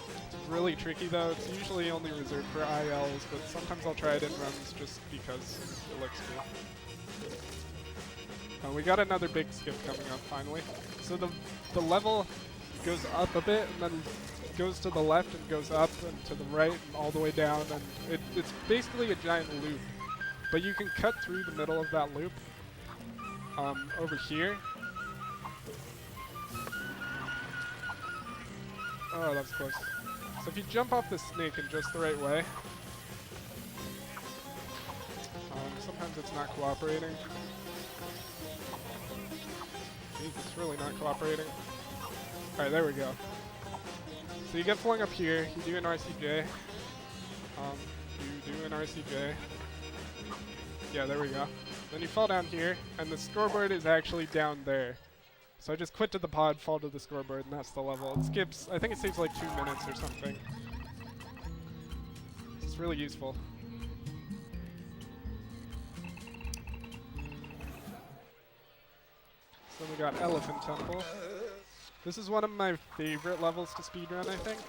It's really tricky though. It's usually only reserved for ILs, but sometimes I'll try it in runs just because it looks cool. We got another big skip coming up finally. So the level goes up a bit and then goes to the left and goes up and to the right and all the way down, and it's basically a giant loop. But you can cut through the middle of that loop over here. Oh, that's close. So if you jump off the snake in just the right way, sometimes it's not cooperating. Jeez, it's really not cooperating. Alright, there we go. So you get flung up here, you do an RCJ. You do an RCJ. Yeah, there we go. Then you fall down here, and the scoreboard is actually down there. So I just quit to the pod, fall to the scoreboard, and that's the level. It skips, I think it saves like 2 minutes or something. It's really useful. So we got Elephant Temple. This is one of my favorite levels to speedrun, I think.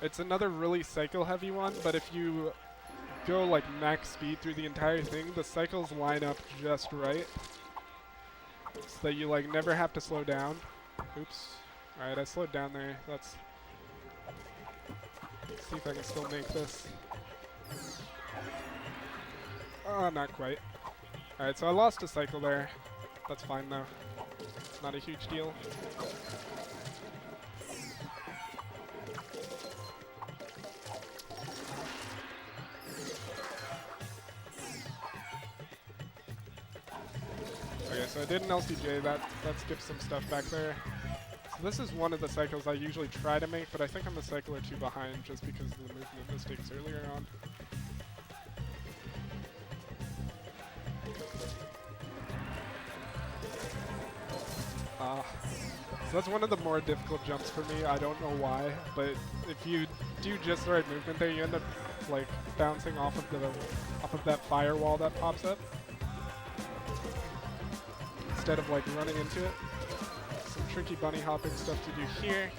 It's another really cycle-heavy one, but if you go like max speed through the entire thing, the cycles line up just right, so that you like never have to slow down. Oops. Alright, I slowed down there. Let's see if I can still make this. Oh, not quite. Alright, so I lost a cycle there. That's fine though. Not a huge deal. Okay, so I did an LCJ, that skips some stuff back there. So this is one of the cycles I usually try to make, but I think I'm a cycle or two behind just because of the movement mistakes earlier on. So that's one of the more difficult jumps for me. I don't know why, but if you do just the right movement there, you end up like bouncing off of that firewall that pops up instead of like running into it. Some tricky bunny hopping stuff to do here.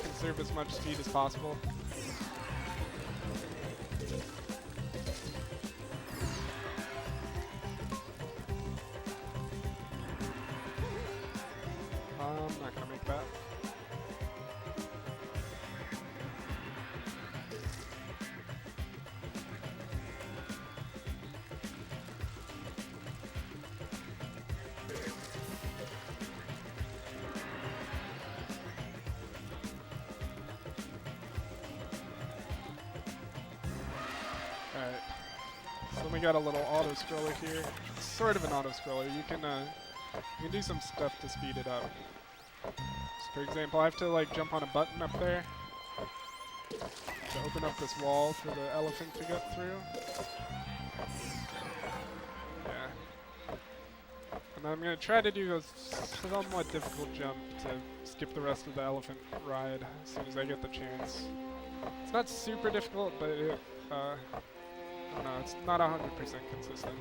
Conserve as much speed as possible. I'm not gonna make that. Alright. So we got a little auto scroller here. Sort of an auto scroller. You can do some stuff to speed it up. For example, I have to like jump on a button up there to open up this wall for the elephant to get through. Yeah. And then I'm going to try to do a somewhat difficult jump to skip the rest of the elephant ride as soon as I get the chance. It's not super difficult, but it, I don't know, it's not 100% consistent.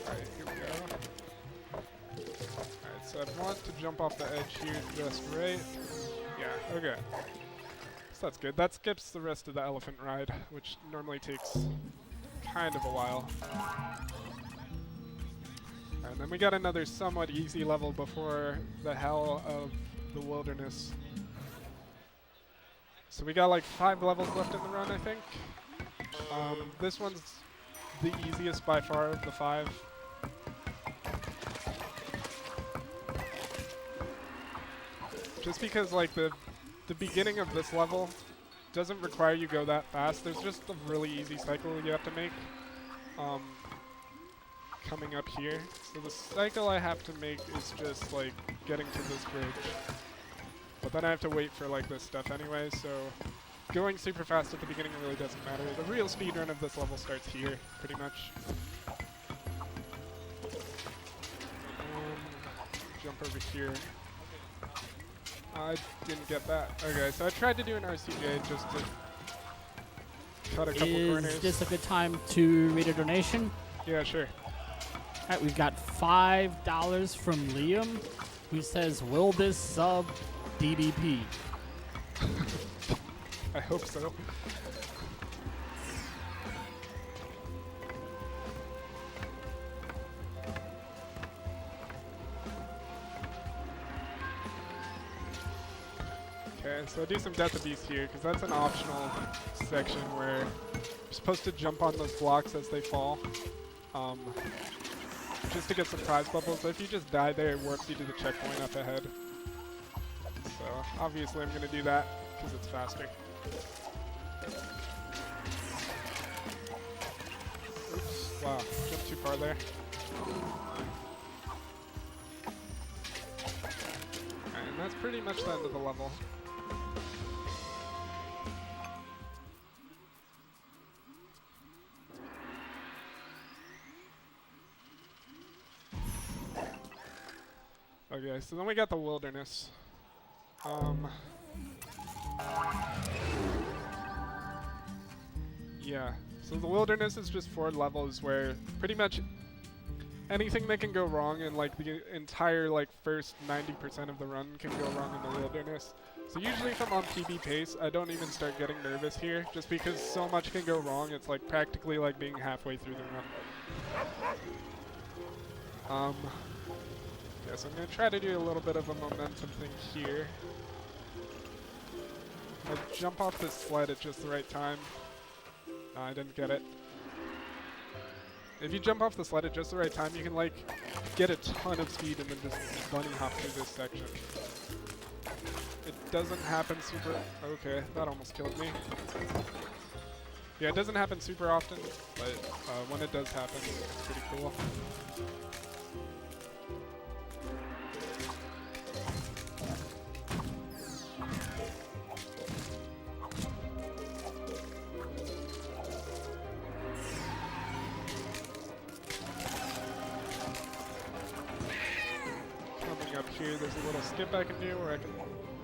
Alright, here we go. Alright, so I want to jump off the edge here just right. Yeah, okay. So that's good. That skips the rest of the elephant ride, which normally takes kind of a while. And then we got another somewhat easy level before the hell of the wilderness. So we got like 5 levels left in the run, I think. This one's the easiest by far of the 5. Just because like the beginning of this level doesn't require you go that fast. There's just a really easy cycle you have to make coming up here. So the cycle I have to make is just like getting to this bridge. But then I have to wait for like this stuff anyway, so going super fast at the beginning really doesn't matter. The real speedrun of this level starts here, pretty much. Jump over here. I didn't get that. Okay, so I tried to do an RCJ just to cut a couple corners. Is this a good time to read a donation? Yeah, sure. All right, we've got $5 from Liam, who says, "Will this sub DDP?" I hope so. Okay, so I'll do some Death of Beast here, because that's an optional section where you're supposed to jump on those blocks as they fall. Just to get some prize bubbles, but if you just die there, it warps you to the checkpoint up ahead. So obviously I'm going to do that, because it's faster. Oops, wow, jumped too far there. Alright, and that's pretty much the end of the level. Okay, so then we got the wilderness. Yeah, so the wilderness is just 4 levels where pretty much anything that can go wrong in like the entire like first 90% of the run can go wrong in the wilderness. So usually if I'm on PB pace, I don't even start getting nervous here, just because so much can go wrong. It's like practically like being halfway through the run. Yeah, so I'm going to try to do a little bit of a momentum thing here. I'll jump off this sled at just the right time. No, I didn't get it. If you jump off the sled at just the right time, you can like get a ton of speed and then just bunny hop through this section. It doesn't happen super... Okay, that almost killed me. Yeah, it doesn't happen super often, but when it does happen, it's pretty cool. Up here, there's a little skip I can do where I can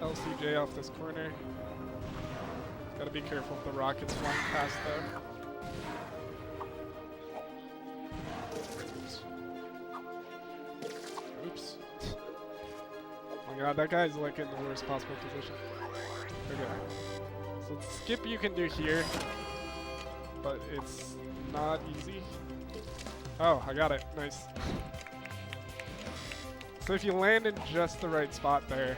LCJ off this corner. Gotta be careful if the rocket's flying past though. Oops. Oh my god, that guy's like in the worst possible position. Okay. So skip you can do here, but it's not easy. Oh, I got it. Nice. So if you land in just the right spot there,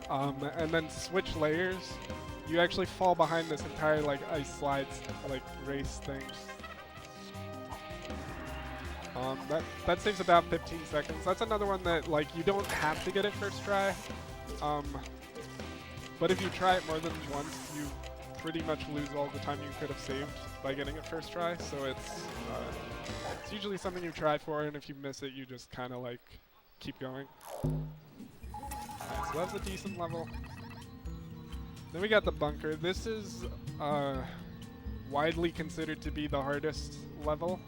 and then switch layers, you actually fall behind this entire like ice slides like race thing. That saves about 15 seconds. That's another one that like you don't have to get it first try, but if you try it more than once, you pretty much lose all the time you could have saved by getting it first try. So it's usually something you try for, and if you miss it, you just kind of like keep going. Alright, so that's a decent level. Then we got the bunker. This is widely considered to be the hardest level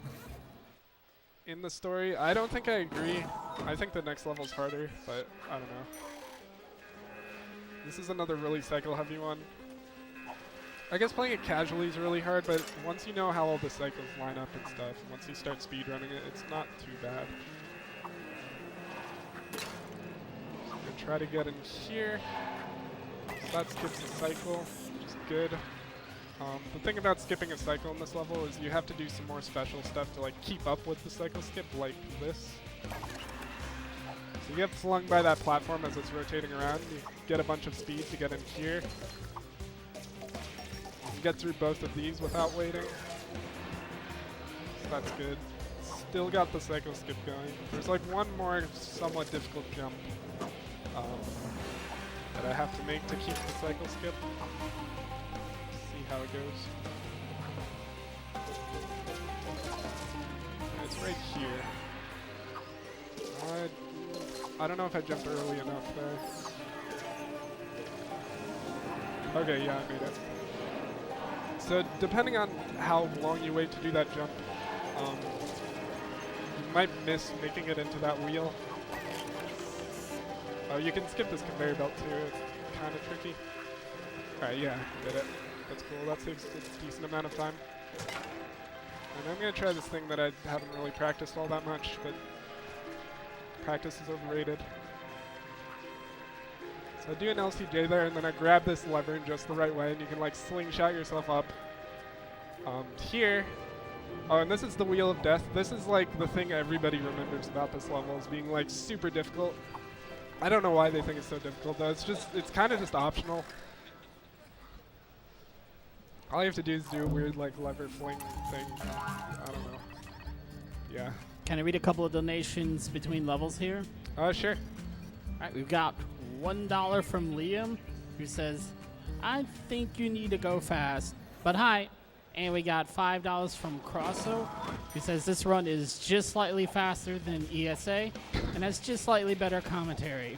in the story. I don't think I agree. I think the next level's harder, but I don't know. This is another really cycle heavy one. I guess playing it casually is really hard, but once you know how all the cycles line up and stuff, once you start speedrunning it, it's not too bad. Try to get in here. So that skips a cycle, which is good. The thing about skipping a cycle in this level is you have to do some more special stuff to like keep up with the cycle skip, like this. So you get flung by that platform as it's rotating around. You get a bunch of speed to get in here. You can get through both of these without waiting. So that's good. Still got the cycle skip going. There's like one more somewhat difficult jump. that I have to make to keep the cycle skip. See how it goes. It's right here. I don't know if I jumped early enough there. Okay, yeah, I made it. So depending on how long you wait to do that jump, you might miss making it into that wheel. Oh, you can skip this conveyor belt too. It's kind of tricky. Alright, yeah, did it. That's cool. That saves a decent amount of time. And I'm going to try this thing that I haven't really practiced all that much, but practice is overrated. So I do an LCJ there, and then I grab this lever in just the right way, and you can like slingshot yourself up. Here, oh, and this is the Wheel of Death. This is like the thing everybody remembers about this level as being like super difficult. I don't know why they think it's so difficult though. It's kind of just optional. All you have to do is do a weird like lever fling thing. I don't know. Yeah. Can I read a couple of donations between levels here? Sure. All right, we've got $1 from Liam, who says, I think you need to go fast, but hi. And we got $5 from Crosso, who says this run is just slightly faster than ESA, and has just slightly better commentary.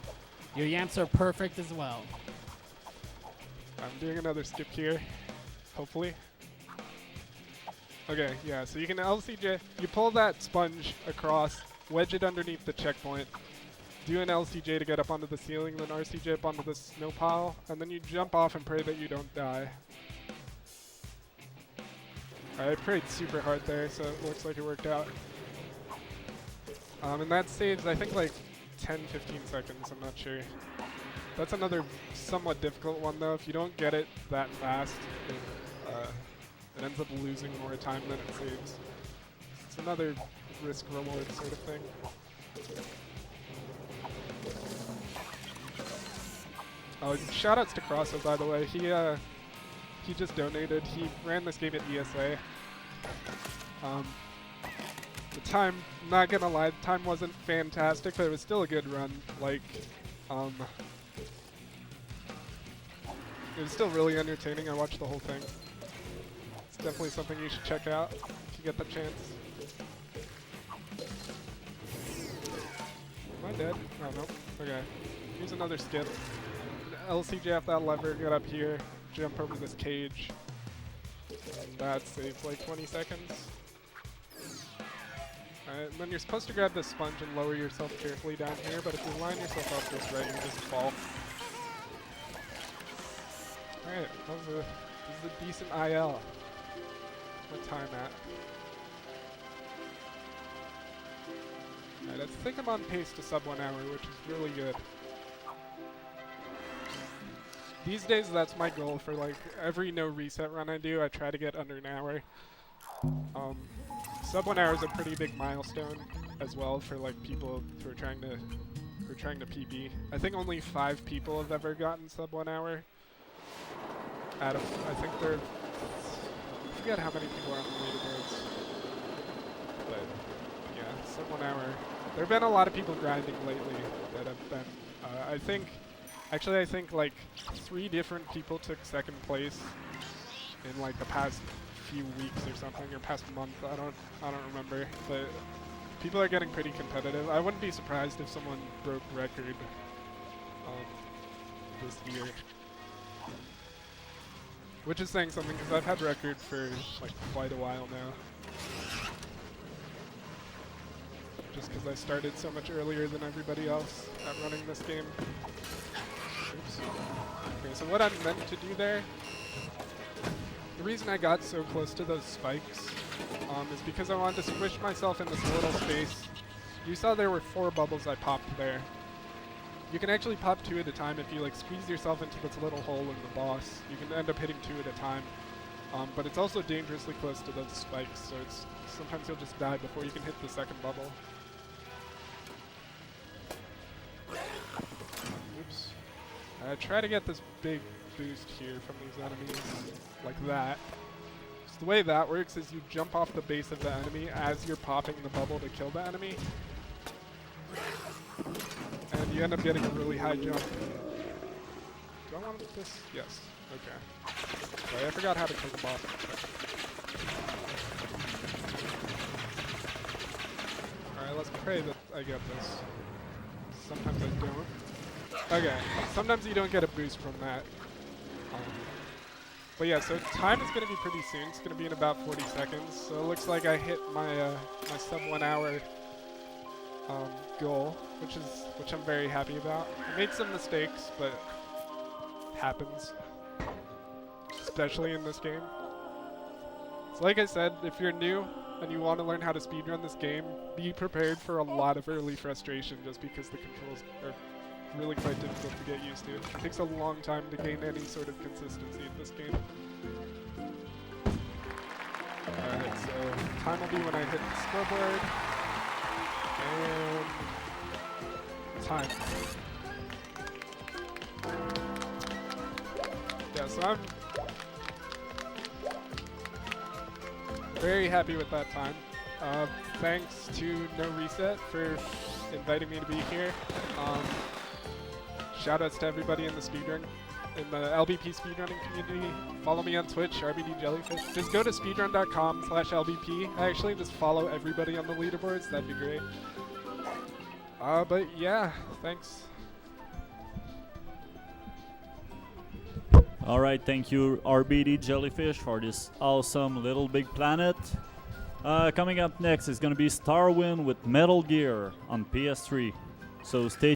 Your yamps are perfect as well. I'm doing another skip here, hopefully. Okay, yeah, so you can LCJ, you pull that sponge across, wedge it underneath the checkpoint, do an LCJ to get up onto the ceiling, then RCJ up onto the snow pile, and then you jump off and pray that you don't die. I prayed super hard there, so it looks like it worked out. And that saves, I think, like 10-15 seconds, I'm not sure. That's another somewhat difficult one, though. If you don't get it that fast, it ends up losing more time than it saves. It's another risk-reward sort of thing. Oh, shoutouts to Crosso, by the way. He just donated. He ran this game at ESA. The time, not gonna lie, the time wasn't fantastic, but it was still a good run. Like, it was still really entertaining. I watched the whole thing. It's definitely something you should check out if you get the chance. Am I dead? Oh, no. Okay. Here's another skip. LCJ off that lever, get up here, jump over this cage. And that saves like 20 seconds. And then you're supposed to grab this sponge and lower yourself carefully down here, but if you line yourself up just right, you just fall. Alright, this is a decent IL. What time at? Alright, I think I'm on pace to sub 1 hour, which is really good. These days, that's my goal for like every no reset run I do. I try to get under an hour. Sub 1 hour is a pretty big milestone as well for like people who are trying to PB. I think only 5 people have ever gotten sub 1 hour. Out of I think there, I forget how many people are on the leaderboards. But yeah, sub 1 hour. There have been a lot of people grinding lately that have been. I think like 3 different people took second place in like the past few weeks or something, or past month. I don't remember, but people are getting pretty competitive. I wouldn't be surprised if someone broke record this year, which is saying something because I've had record for like quite a while now. Just because I started so much earlier than everybody else at running this game. Oops. Okay, so what I'm meant to do there, the reason I got so close to those spikes is because I wanted to squish myself in this little space. You saw there were 4 bubbles I popped there. You can actually pop 2 at a time if you like squeeze yourself into this little hole in the boss. You can end up hitting 2 at a time. But it's also dangerously close to those spikes, so it's sometimes you'll just die before you can hit the second bubble. Oops. Try to get this big boost here from these enemies, like that. So the way that works is you jump off the base of the enemy as you're popping the bubble to kill the enemy. And you end up getting a really high jump. Do I want this? Yes. Okay. Sorry, I forgot how to kill the boss. Alright, let's pray that I get this. Sometimes I don't. Okay, sometimes you don't get a boost from that. But yeah, so time is going to be pretty soon. It's going to be in about 40 seconds. So it looks like I hit my my sub 1 hour goal, which I'm very happy about. I made some mistakes, but happens, especially in this game. So like I said, if you're new and you want to learn how to speedrun this game, be prepared for a lot of early frustration just because the controls are really quite difficult to get used to. It takes a long time to gain any sort of consistency in this game. Alright, so time will be when I hit the scoreboard. And time. Yeah, so I'm very happy with that time. Thanks to NoReset for inviting me to be here. Shoutouts to everybody in the LBP speedrunning community. Follow me on Twitch, RBDJellyfish. Just go to speedrun.com/LBP. Actually, just follow everybody on the leaderboards. That'd be great. But yeah, thanks. All right, thank you, RBDJellyfish, for this awesome Little Big Planet. Coming up next is going to be Starwind with Metal Gear on PS3. So stay